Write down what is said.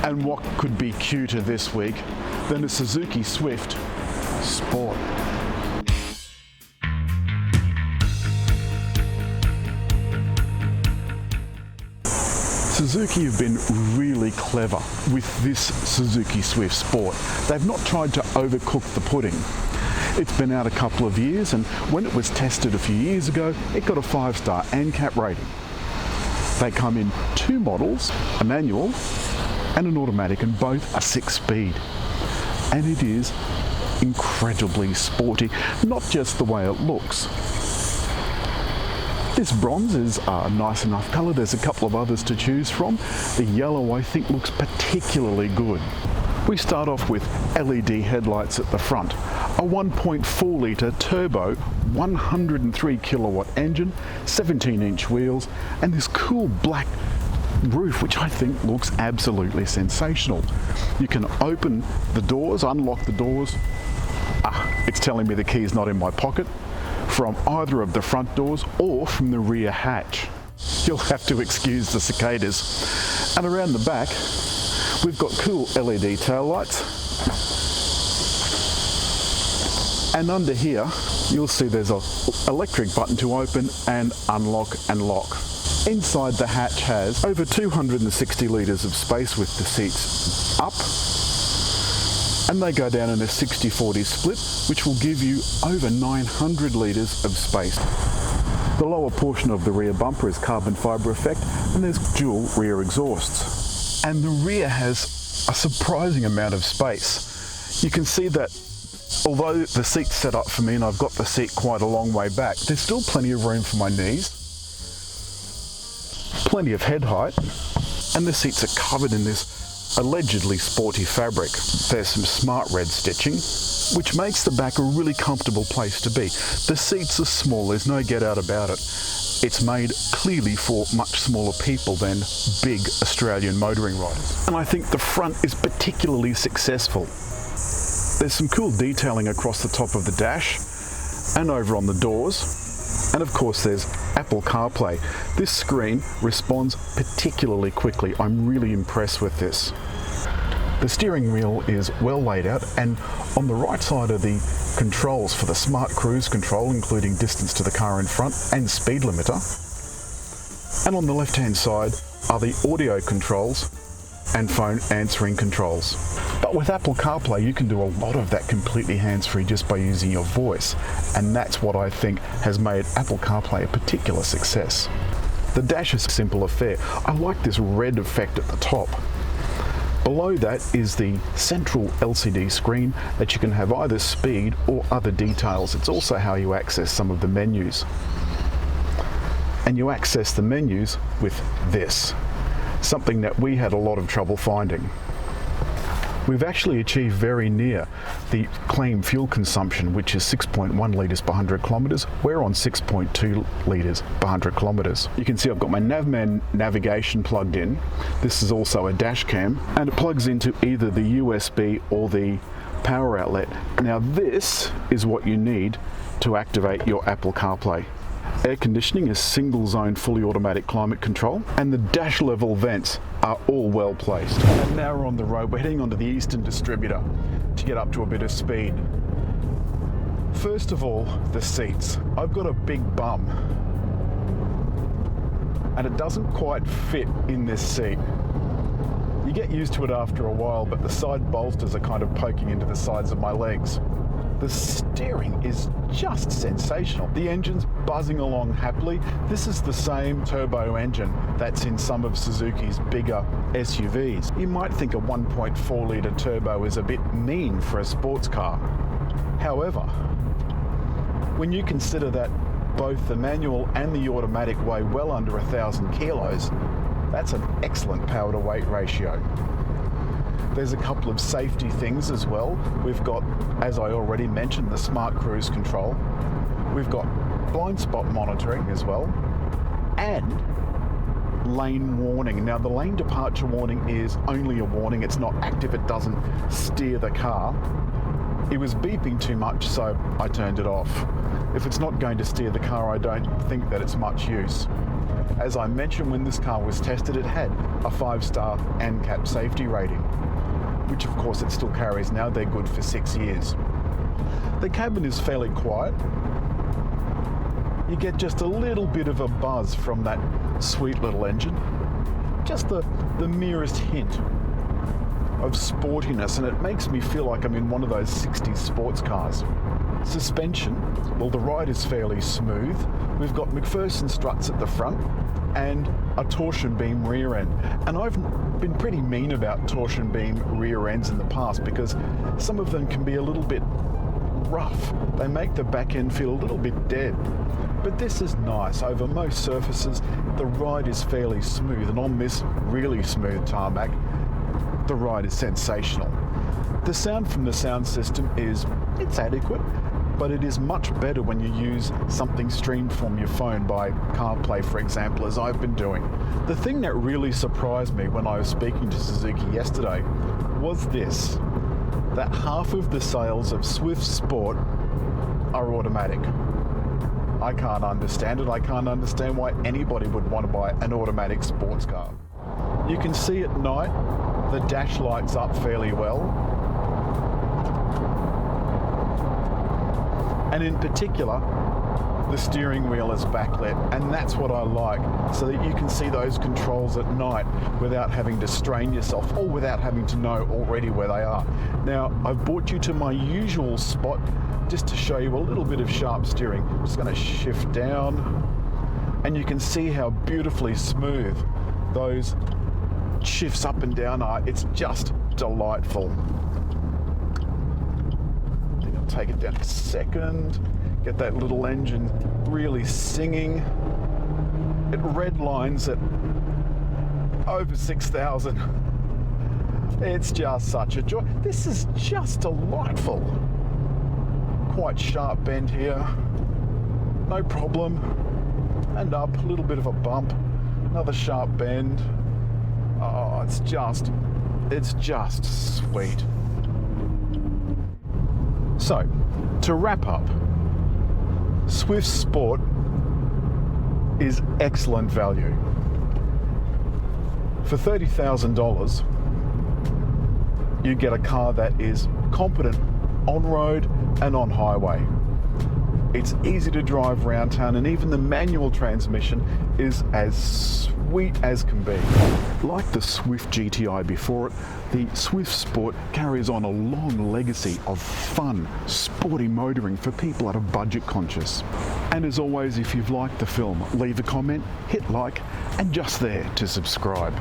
And what could be cuter this week than a Suzuki Swift Sport? Suzuki have been really clever with this Suzuki Swift Sport. They've not tried to overcook the pudding. It's been out a couple of years, and when it was tested a few years ago, it got a 5-star NCAP rating. They come in 2 models, a manual and an automatic, and both are 6-speed. And it is incredibly sporty, not just the way it looks. This bronze is a nice enough colour. There's a couple of others to choose from. The yellow, I think, looks particularly good. We start off with LED headlights at the front, a 1.4 litre turbo 103 kilowatt engine, 17-inch wheels, and this cool black roof, which I think looks absolutely sensational. You can open the doors, unlock the doors. It's telling me the key's not in my pocket, from either of the front doors or from the rear hatch. You'll have to excuse the cicadas. And around the back, we've got cool LED taillights. And under here, you'll see there's an electric button to open and unlock and lock. Inside, the hatch has over 260 litres of space with the seats up, and they go down in a 60-40 split, which will give you over 900 litres of space. The lower portion of the rear bumper is carbon fibre effect, and there's dual rear exhausts. And the rear has a surprising amount of space. You can see that although the seat's set up for me and I've got the seat quite a long way back, there's still plenty of room for my knees, plenty of head height, and the seats are covered in this allegedly sporty fabric. There's some smart red stitching, which makes the back a really comfortable place to be. The seats are small, there's no get out about it. It's made clearly for much smaller people than big Australian motoring riders. And I think the front is particularly successful. There's some cool detailing across the top of the dash and over on the doors. And of course there's Apple CarPlay. This screen responds particularly quickly. I'm really impressed with this. The steering wheel is well laid out, and on the right side are the controls for the smart cruise control, including distance to the car in front and speed limiter. And on the left hand side are the audio controls and phone answering controls. But with Apple CarPlay, you can do a lot of that completely hands-free just by using your voice, and that's what I think has made Apple CarPlay a particular success. The dash is a simple affair. I like this red effect at the top. Below that is the central LCD screen that you can have either speed or other details. It's also how you access some of the menus. And you access the menus with this, something that we had a lot of trouble finding. We've actually achieved very near the claimed fuel consumption, which is 6.1 litres per 100 kilometres. We're on 6.2 litres per 100 kilometres. You can see I've got my Navman navigation plugged in. This is also a dash cam, and it plugs into either the USB or the power outlet. Now this is what you need to activate your Apple CarPlay. Air conditioning is single zone fully automatic climate control, and the dash level vents are all well placed. And now we're on the road. We're heading onto the Eastern Distributor to get up to a bit of speed. First of all, the seats. I've got a big bum and it doesn't quite fit in this seat. You get used to it after a while, but the side bolsters are kind of poking into the sides of my legs. The steering is just sensational. The engine's buzzing along happily. This is the same turbo engine that's in some of Suzuki's bigger SUVs. You might think a 1.4 litre turbo is a bit mean for a sports car. However, when you consider that both the manual and the automatic weigh well under 1,000 kilos, that's an excellent power to weight ratio. There's a couple of safety things as well. We've got, as I already mentioned, the smart cruise control. We've got blind spot monitoring as well, and lane warning. Now the lane departure warning is only a warning. It's not active. It doesn't steer the car. It was beeping too much, so I turned it off. If it's not going to steer the car, I don't think that it's much use. As I mentioned, when this car was tested, it had a 5-star ANCAP safety rating, which of course it still carries now. They're good for 6 years. The cabin is fairly quiet. You get just a little bit of a buzz from that sweet little engine. Just the merest hint of sportiness, and it makes me feel like I'm in one of those 60s sports cars. Suspension, well, the ride is fairly smooth. We've got McPherson struts at the front and a torsion beam rear end. And I've been pretty mean about torsion beam rear ends in the past because some of them can be a little bit rough. They make the back end feel a little bit dead. But this is nice. Over most surfaces, the ride is fairly smooth, and on this really smooth tarmac, the ride is sensational. The sound from the sound system it's adequate, but it is much better when you use something streamed from your phone by CarPlay, for example, as I've been doing. The thing that really surprised me when I was speaking to Suzuki yesterday was this, that half of the sales of Swift Sport are automatic. I can't understand it. I can't understand why anybody would want to buy an automatic sports car. You can see at night the dash lights up fairly well. And in particular, the steering wheel is backlit, and that's what I like, so that you can see those controls at night without having to strain yourself or without having to know already where they are. Now, I've brought you to my usual spot just to show you a little bit of sharp steering. I'm just going to shift down, and you can see how beautifully smooth those shifts up and down are. It's just delightful. I think I'll take it down a second, get that little engine really singing. It redlines at over 6,000. It's just such a joy. This is just delightful. Quite sharp bend here, no problem. And up, a little bit of a bump, another sharp bend. Oh, it's just sweet. So, to wrap up, Swift Sport is excellent value. For $30,000, you get a car that is competent on road and on highway. It's easy to drive around town, and even the manual transmission is as sweet as can be. Like the Swift GTI before it, the Swift Sport carries on a long legacy of fun, sporty motoring for people that are budget conscious. And as always, if you've liked the film, leave a comment, hit like, and just there to subscribe.